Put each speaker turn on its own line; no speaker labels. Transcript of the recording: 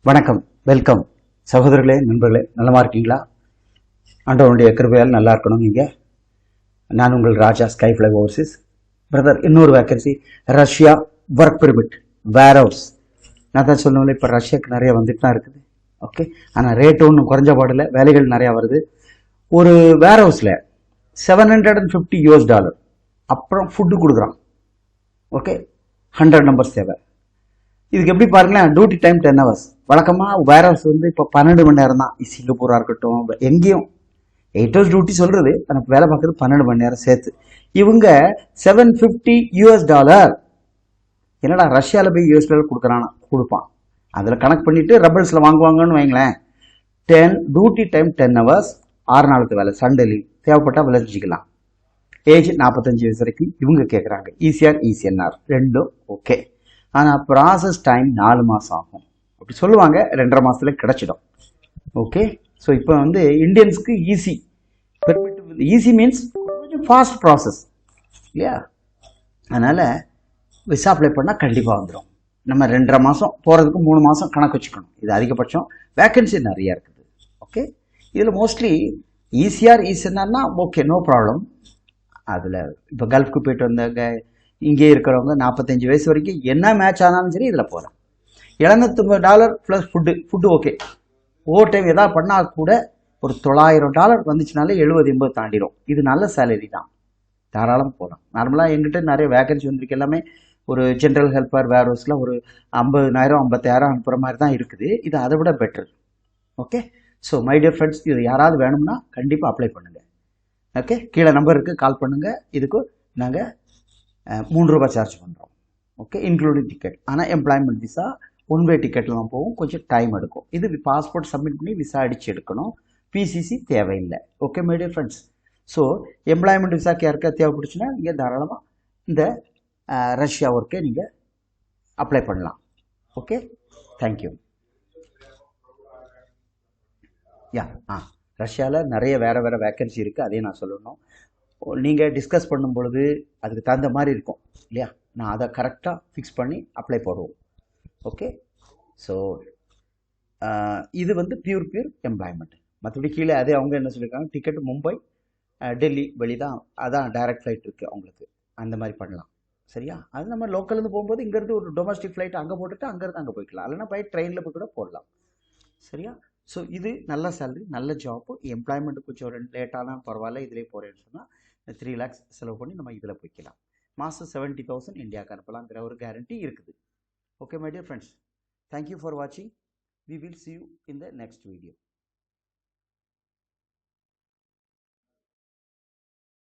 வணக்கம், வெல்கம் சகோதரர்களே, நண்பர்களே, நலமா இருக்கீங்களா? ஆண்டவனுடைய கிருபையால் நல்லா இருக்கணும். நீங்கள், நான் உங்கள் ராஜா, ஸ்கை ஃப்ளை ஓவர்சீஸ். பிரதர், இன்னொரு வேக்கன்சி ரஷ்யா ஒர்க் பெர்மிட் வேர் ஹவுஸ். நான் தான் சொன்னேன், இப்போ ரஷ்யாவுக்கு நிறைய வந்துட்டு தான் இருக்குது. ஓகே, ஆனால் ரேட்டு ஒன்றும் குறைஞ்ச பாடில்லை, வேலைகள் நிறையா வருது. ஒரு வேர் ஹவுஸில் $750, அப்புறம் ஃபுட்டு கொடுக்குறான். ஓகே, 100 நம்பர்ஸ் தேவை. இதுக்கு எப்படி பாருங்களேன், டியூட்டி டைம் 10 hours. வழக்கமாக வேர் ஹவுஸ் வந்து இப்போ 12 மணி நேரம் தான். சிங்கப்பூராக இருக்கட்டும், எங்கேயும் 8 hours டியூட்டி சொல்கிறது, எனக்கு வேலை பார்க்குறது 12 மணி நேரம் சேர்த்து. இவங்க $750. என்னடா ரஷ்யாவில் போய் $US கொடுப்பான். அதில் கனெக்ட் பண்ணிவிட்டு ரபல்ஸில் வாங்குவாங்கன்னு வைங்களேன். டியூட்டி டைம் 10 hours, 6 நாளுக்கு வேலை, சண்டே லீவ், தேவைப்பட்டால் விளைச்சிக்கலாம். ஏஜ் 45 வயசு வரைக்கும் இவங்க கேட்குறாங்க. ஈசிஆர் இசிஎன்ஆர் ரெண்டும் ஓகே. ஆனால் ப்ராசஸ் டைம் 4 மாதம் ஆகும் அப்படி சொல்லுவாங்க. 2.5 மாதத்துல கிடைச்சிடும். ஓகே, ஸோ இப்போ வந்து இந்தியன்ஸ்க்கு ஈஸி பெர்மிட். ஈஸி மீன்ஸ் கொஞ்சம் ஃபாஸ்ட் ப்ராசஸ் இல்லையா? அதனால் விசா அப்ளை பண்ணால் கண்டிப்பாக வந்துடும். நம்ம 2.5 மாதம் போகிறதுக்கு 3 மாதம் கணக்கு வச்சுக்கணும். இது அதிகபட்சம். வேக்கன்சி நிறையா இருக்குது. ஓகே, இதில் மோஸ்ட்லி ஈசிஆர் ஈசிஎன்ஆர்னா ஓகே, நோ ப்ராப்ளம். அதில் இப்போ கல்ஃப்க்கு போயிட்டு வந்தாங்க, இங்கே இருக்கிறவங்க 45 வயசு வரைக்கும் என்ன மேட்ச் ஆனாலும் சரி இதில் போகலாம். $750 plus food okay. Over time எதாவது பண்ணால் கூட ஒரு $900 வந்துச்சுனாலே 70-80 தாண்டிடும். இது நல்ல சேலரி தான், தாராளம் போகலாம். நார்மலாக எங்கிட்ட நிறைய வேகன்சி வந்திருக்கு. எல்லாமே ஒரு ஜென்ரல் ஹெல்ப்பர் வேர் ஹவுஸில் ஒரு 50,000 55,000 அனுப்புகிற மாதிரி தான் இருக்குது. இது அதை விட better. Okay, so my dear friends, இது யாராவது வேணும்னா கண்டிப்பாக அப்ளை பண்ணுங்கள். ஓகே, கீழே நம்பர் இருக்குது, கால் பண்ணுங்கள். இதுக்கு நாங்கள் $3 சார்ஜ் பண்ணுறோம். Okay, including ticket. ஆனால் எம்ப்ளாய்மெண்ட் விசா ஒன் வே டிக்கெட்லாம் போகும், கொஞ்சம் டைம் எடுக்கும். இது பாஸ்போர்ட் சப்மிட் பண்ணி விசா அடித்து எடுக்கணும். பிசிசி தேவையில்லை. Okay my dear friends, so employment விசாக்கு யாருக்கா தேவைப்படுச்சுன்னா நீங்கள் தாராளமாக இந்த ரஷ்யா ஒர்க்கை நீங்கள் அப்ளை பண்ணலாம். Okay, thank you. யா ரஷ்யாவில் நிறைய வேறு வேக்கன்சி இருக்குது, அதையும் நான் சொல்லணும். நீங்கள் டிஸ்கஸ் பண்ணும் பொழுது அதுக்கு தகுந்த மாதிரி இருக்கும் இல்லையா? நான் அதை கரெக்டாக ஃபிக்ஸ் பண்ணி அப்ளை போடுவோம். ஓகே, ஸோ இது வந்து பியூர் எம்ப்ளாய்மெண்ட். மற்றபடி கீழே அதே அவங்க என்ன சொல்லியிருக்காங்க, டிக்கெட்டு மும்பை டெல்லி வெளி தான், அதான் டைரக்ட் ஃப்ளைட் இருக்குது அவங்களுக்கு. அந்த மாதிரி பண்ணலாம். சரியா? அது நம்ம லோக்கல்லேருந்து போகும்போது இங்கேருந்து ஒரு டொமஸ்டிக் ஃப்ளைட் அங்கே போட்டுட்டு அங்கேருந்து அங்கே போய்க்கலாம். இல்லைனா போய் ட்ரெயினில் போய் கூட போடலாம். சரியா? ஸோ இது நல்ல சேலரி, நல்ல ஜாப்பு. எம்ப்ளாய்மெண்ட் கொஞ்சம் லேட்டானால் பரவாயில்ல, இதிலே போகிறேன்னு சொன்னால் 3 lakhs செலவு பண்ணி நம்ம இதில் போய்க்கலாம். மாதம் 70,000 இந்தியாவுக்கு அனுப்பலாங்கிற ஒரு கேரண்டி இருக்குது. Okay my dear friends, thank you for watching. We will see you in the next video.